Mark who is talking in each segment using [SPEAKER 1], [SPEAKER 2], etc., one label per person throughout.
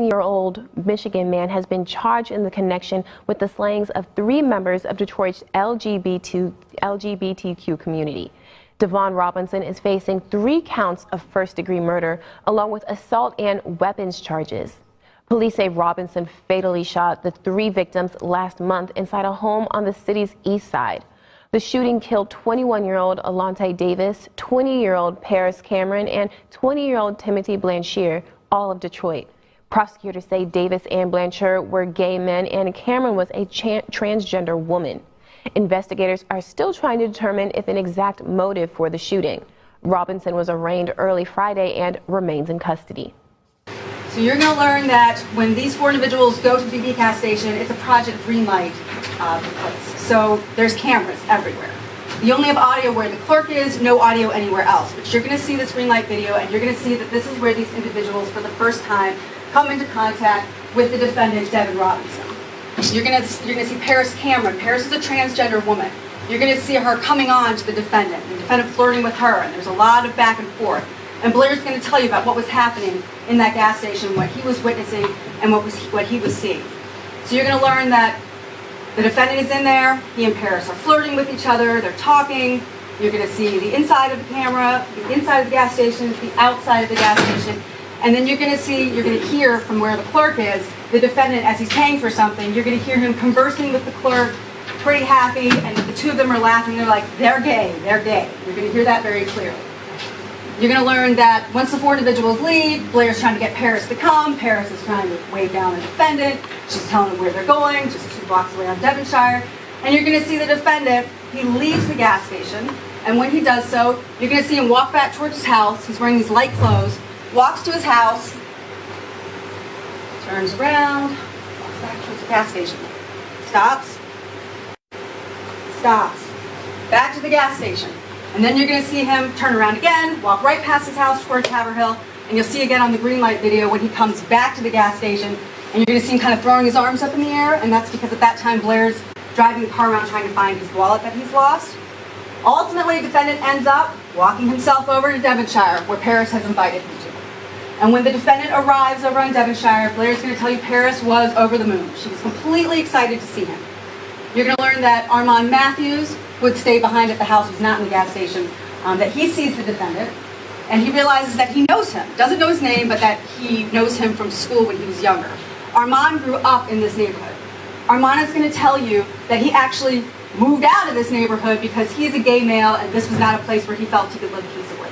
[SPEAKER 1] 19-year-old Michigan man has been charged in the connection with the slayings of 3 members of Detroit's LGBTQ community. Devon Robinson is facing 3 counts of first-degree murder, along with assault and weapons charges. Police say Robinson fatally shot the 3 victims last month inside a home on the city's east side. The shooting killed 21-year-old Alante Davis, 20-year-old Paris Cameron, and 20-year-old Timothy Blanchard, all of Detroit. Prosecutors say Davis and Blanchard were gay men and Cameron was a transgender woman. Investigators are still trying to determine if an exact motive for the shooting. Robinson was arraigned early Friday and remains in custody.
[SPEAKER 2] So you're going to learn that when these 4 individuals go to the BB gas station, it's a Project Greenlight place. So there's cameras everywhere. You only have audio where the clerk is, no audio anywhere else. But you're going to see this Greenlight video, and you're going to see that this is where these individuals, for the first time, come into contact with the defendant, Devon Robinson. You're going to see Paris Cameron. Paris is a transgender woman. You're going to see her coming on to the defendant flirting with her, and there's a lot of back and forth. And Blair's going to tell you about what was happening in that gas station, what he was witnessing, and what he was seeing. So you're going to learn that the defendant is in there, he and Paris are flirting with each other, they're talking. You're going to see the inside of the camera, the inside of the gas station, the outside of the gas station. And then you're going to hear from where the clerk is, the defendant, as he's paying for something, you're going to hear him conversing with the clerk, pretty happy, and the 2 of them are laughing. They're like, they're gay, they're gay. You're going to hear that very clearly. You're going to learn that once the 4 individuals leave, Blair's trying to get Paris to come. Paris is trying to wave down the defendant. She's telling them where they're going, just 2 blocks away on Devonshire. And you're going to see the defendant, he leaves the gas station, and when he does so, you're going to see him walk back towards his house. He's wearing these light clothes, walks to his house, turns around, walks back towards the gas station, stops, back to the gas station. And then you're going to see him turn around again, walk right past his house toward Haverhill, and you'll see again on the Greenlight video when he comes back to the gas station, and you're going to see him kind of throwing his arms up in the air, and that's because at that time Blair's driving the car around trying to find his wallet that he's lost. Ultimately, the defendant ends up walking himself over to Devonshire, where Paris has invited him to. And when the defendant arrives over on Devonshire, Blair's going to tell you Paris was over the moon. She was completely excited to see him. You're going to learn that Armand Matthews would stay behind at the house, was not in the gas station, that he sees the defendant, and he realizes that he knows him. Doesn't know his name, but that he knows him from school when he was younger. Armand grew up in this neighborhood. Armand is going to tell you that he actually moved out of this neighborhood because he's a gay male, and this was not a place where he felt he could live peaceably.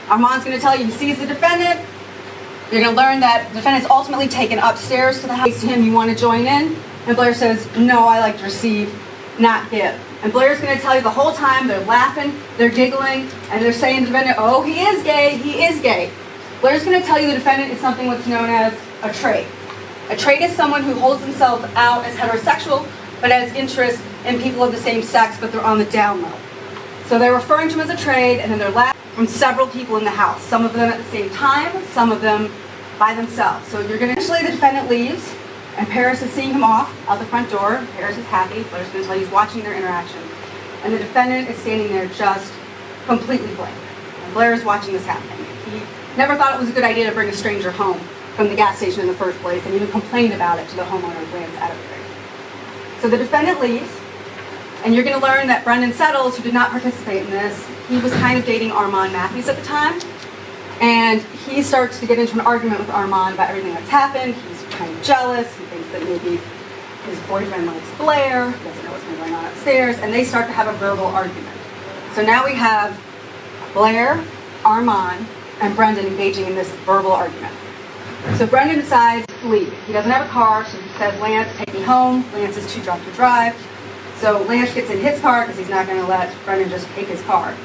[SPEAKER 2] Armand's going to tell you he sees the defendant. You're going to learn that the defendant's ultimately taken upstairs to the house. To him, you want to join in? And Blair says, no, I like to receive, not give. And Blair's going to tell you the whole time, they're laughing, they're giggling, and they're saying to the defendant, oh, he is gay, he is gay. Blair's going to tell you the defendant is something what's known as a trait. A trait is someone who holds themselves out as heterosexual, but has interest in people of the same sex, but they're on the down low. So they're referring to him as a trait, and then they're laughing from several people in the house. Some of them at the same time, some of them by themselves. So you're going to, eventually the defendant leaves, and Paris is seeing him off out the front door. Paris is happy. Blair's going to tell you he's watching their interaction. And the defendant is standing there just completely blank. And Blair is watching this happening. He never thought it was a good idea to bring a stranger home from the gas station in the first place, and even complained about it to the homeowner, Lance Atterbury. So the defendant leaves, and you're going to learn that Brendan Settles, who did not participate in this, he was kind of dating Armand Matthews at the time. And he starts to get into an argument with Armand about everything that's happened. He's kind of jealous. He thinks that maybe his boyfriend likes Blair. He doesn't know what's going on upstairs. And they start to have a verbal argument. So now we have Blair, Armand, and Brendan engaging in this verbal argument. So Brendan decides to leave. He doesn't have a car, so he says, Lance, take me home. Lance is too drunk to drive. So Lance gets in his car because he's not going to let Brendan just take his car.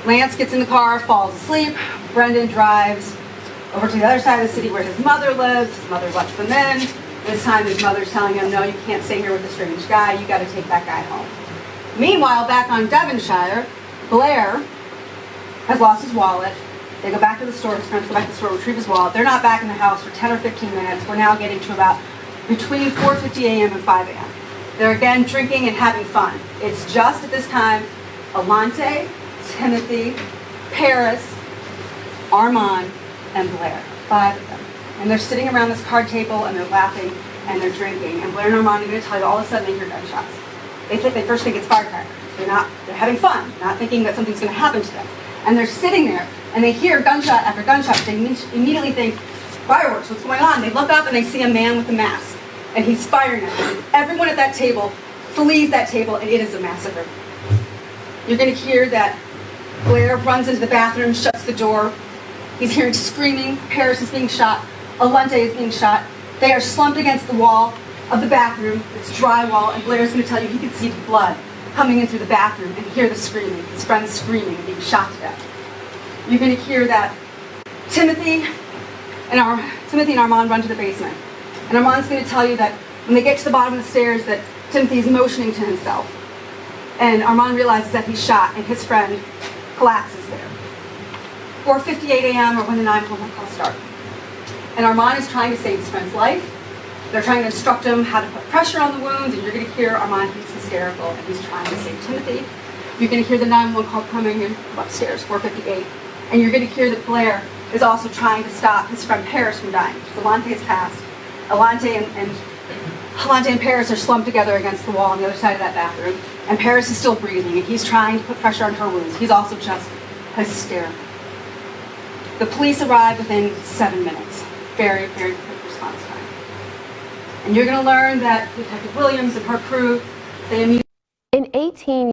[SPEAKER 2] Lance gets in the car, falls asleep. Brendan drives over to the other side of the city where his mother lives. His mother lets them in. This time his mother's telling him, no, you can't stay here with a strange guy. You got to take that guy home. Meanwhile, back on Devonshire, Blair has lost his wallet. They go back to the store, his friends go back to the store, retrieve his wallet. They're not back in the house for 10 or 15 minutes. We're now getting to about between 4:50 a.m. and 5 a.m. They're again drinking and having fun. It's just at this time, Alante, Timothy, Paris, Armand, and Blair. 5 of them. And they're sitting around this card table and they're laughing and they're drinking. And Blair and Armand are going to tell you all of a sudden they hear gunshots. They first think it's firecrackers. They're having fun, not thinking that something's going to happen to them. And they're sitting there and they hear gunshot after gunshot. They immediately think, fireworks, what's going on? They look up and they see a man with a mask and he's firing at them. Everyone at that table flees that table and it is a massacre. You're going to hear that Blair runs into the bathroom, shuts the door. He's hearing screaming. Paris is being shot. Alante is being shot. They are slumped against the wall of the bathroom. It's drywall, and Blair's going to tell you he could see the blood coming in through the bathroom and hear the screaming, his friends screaming and being shot to death. You're going to hear that Timothy and Armand run to the basement. And Armand's going to tell you that when they get to the bottom of the stairs that Timothy's motioning to himself. And Armand realizes that he's shot and his friend collapses there. 4:58 a.m. or when the 911 calls start. And Armand is trying to save his friend's life. They're trying to instruct him how to put pressure on the wounds, and you're going to hear Armand, he's hysterical, and he's trying to save Timothy. You're going to hear the 911 call coming in upstairs, 4:58. And you're going to hear that Blair is also trying to stop his friend Paris from dying. Alante has passed. Alante and Paris are slumped together against the wall on the other side of that bathroom. And Paris is still breathing, and he's trying to put pressure on her wounds. He's also just hysterical. The police arrive within 7 minutes. Very, very quick response time. And you're going to learn that Detective Williams and her crew, they immediately...
[SPEAKER 1] In 18